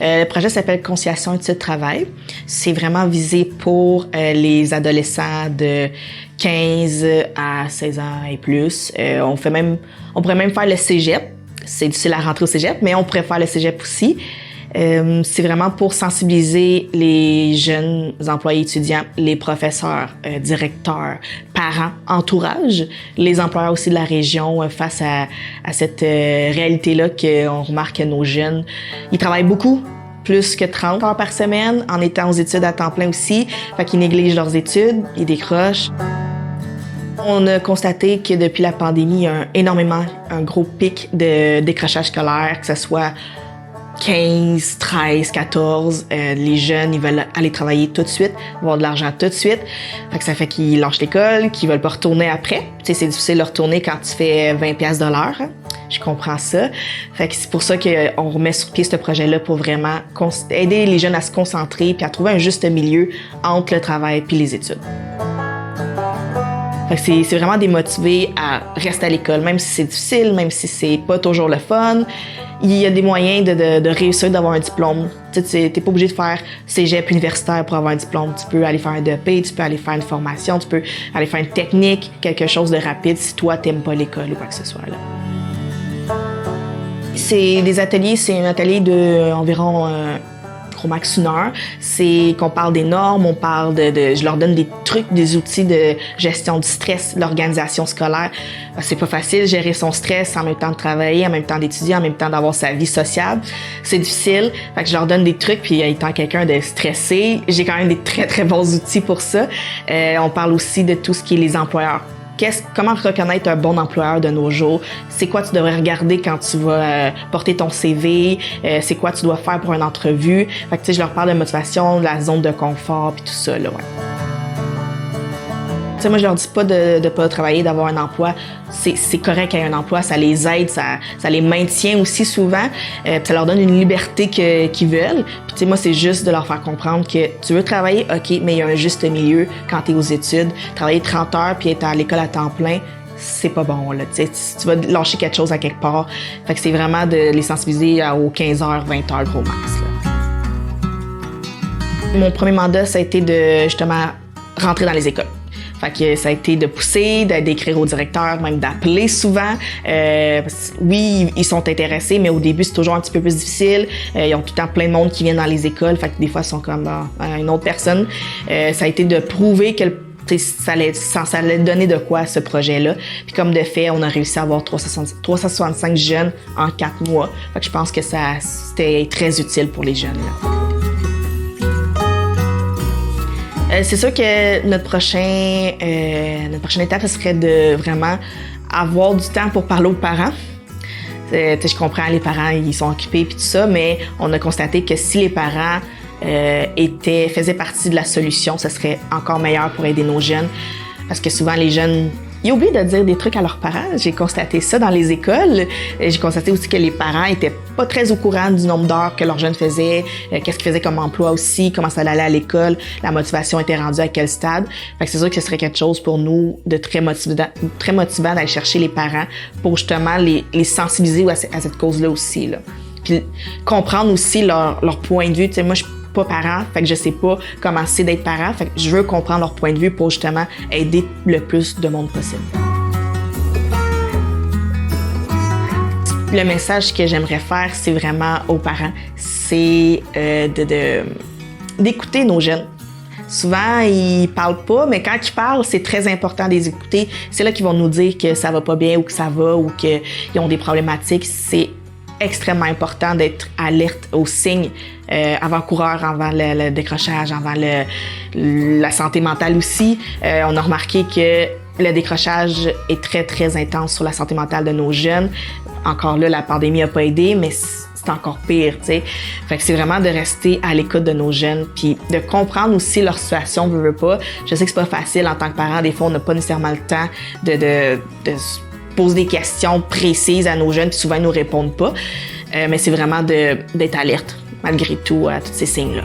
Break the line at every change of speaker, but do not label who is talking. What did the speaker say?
Le projet s'appelle Conciliation études-travail. C'est vraiment visé pour les adolescents de 15 à 16 ans et plus. On pourrait même faire le cégep. C'est difficile à rentrer au cégep, mais on pourrait faire le cégep aussi. C'est vraiment pour sensibiliser les jeunes employés étudiants, les professeurs, directeurs, parents, entourage, les employeurs aussi de la région face à cette réalité-là qu'on remarque que nos jeunes, ils travaillent beaucoup, plus que 30 heures par semaine, en étant aux études à temps plein aussi, fait qu'ils négligent leurs études, ils décrochent. On a constaté que depuis la pandémie, il y a un gros pic de décrochage scolaire, que ce soit 15, 13, 14, les jeunes, ils veulent aller travailler tout de suite, avoir de l'argent tout de suite. Fait que ça fait qu'ils lâchent l'école, qu'ils veulent pas retourner après. Tu sais, c'est difficile de retourner quand tu fais 20$ de l'heure. Hein. Je comprends ça. Fait que c'est pour ça qu'on remet sur pied ce projet-là pour vraiment aider les jeunes à se concentrer puis à trouver un juste milieu entre le travail puis les études. Fait que c'est vraiment démotivé à rester à l'école, même si c'est difficile, même si c'est pas toujours le fun. Il y a des moyens de réussir d'avoir un diplôme. Tu sais, t'es pas obligé de faire cégep universitaire pour avoir un diplôme. Tu peux aller faire un DEP, tu peux aller faire une formation, tu peux aller faire une technique, quelque chose de rapide si toi t'aimes pas l'école ou quoi que ce soit là. C'est des ateliers, c'est un atelier de environ au max 1 heure. C'est qu'on parle des normes, on parle je leur donne des trucs, des outils de gestion du stress, l'organisation scolaire. C'est pas facile, gérer son stress en même temps de travailler, en même temps d'étudier, en même temps d'avoir sa vie sociale. C'est difficile. Fait que je leur donne des trucs, puis étant quelqu'un de stressé, j'ai quand même des très, très bons outils pour ça. On parle aussi de tout ce qui est les employeurs. Comment reconnaître un bon employeur de nos jours? C'est quoi tu devrais regarder quand tu vas porter ton CV? C'est quoi tu dois faire pour une entrevue? Fait que, tu sais, je leur parle de motivation, de la zone de confort, puis tout ça, là, ouais. Tu sais, moi, je leur dis pas de pas travailler, d'avoir un emploi. C'est correct qu'il y ait un emploi, ça les aide, ça les maintient aussi souvent. Puis ça leur donne une liberté qu'ils veulent. Puis tu sais, moi, c'est juste de leur faire comprendre que tu veux travailler, OK, mais il y a un juste milieu quand tu es aux études. Travailler 30 heures puis être à l'école à temps plein, c'est pas bon, là. Tu sais, tu vas lâcher quelque chose à quelque part. Fait que c'est vraiment de les sensibiliser aux 15 heures, 20 heures gros max, là. Mon premier mandat, ça a été de, justement, rentrer dans les écoles. Fait que ça a été de pousser, d'écrire au directeur, même d'appeler souvent. Oui, ils sont intéressés, mais au début, c'est toujours un petit peu plus difficile. Ils ont tout le temps plein de monde qui vient dans les écoles. Fait que des fois, ils sont comme une autre personne. Ça a été de prouver que ça allait donner de quoi, ce projet-là. Puis comme de fait, on a réussi à avoir 365 jeunes en 4 mois. Fait que je pense que c'était très utile pour les jeunes, là. C'est sûr que notre prochaine étape, ce serait de vraiment avoir du temps pour parler aux parents. Je comprends, les parents, ils sont occupés et tout ça, mais on a constaté que si les parents faisaient partie de la solution, ce serait encore meilleur pour aider nos jeunes. Parce que souvent, les jeunes, ils oublient de dire des trucs à leurs parents. J'ai constaté ça dans les écoles. J'ai constaté aussi que les parents étaient pas très au courant du nombre d'heures que leurs jeunes faisaient, qu'est-ce qu'ils faisaient comme emploi aussi, comment ça allait à l'école, la motivation était rendue à quel stade. Fait que c'est sûr que ce serait quelque chose pour nous de très motivant d'aller chercher les parents pour justement les sensibiliser à cette cause-là aussi, là. Puis comprendre aussi leur point de vue. Tu sais, moi, je suis pas parent, fait que je sais pas comment c'est d'être parent, fait que je veux comprendre leur point de vue pour justement aider le plus de monde possible. Le message que j'aimerais faire, c'est vraiment aux parents, c'est d'écouter nos jeunes. Souvent, ils parlent pas, mais quand ils parlent, c'est très important de les écouter. C'est là qu'ils vont nous dire que ça va pas bien ou que ça va ou qu'ils ont des problématiques. C'est extrêmement important d'être alerte aux signes avant-coureurs, avant le décrochage, avant la santé mentale aussi. On a remarqué que le décrochage est très, très intense sur la santé mentale de nos jeunes. Encore là, la pandémie n'a pas aidé, mais c'est encore pire, tu sais. Fait que c'est vraiment de rester à l'écoute de nos jeunes, puis de comprendre aussi leur situation, veut pas. Je sais que c'est pas facile en tant que parent. Des fois, on n'a pas nécessairement le temps de poser des questions précises à nos jeunes, puis souvent, ils nous répondent pas. Mais c'est vraiment d'être alerte, malgré tout, à tous ces signes-là.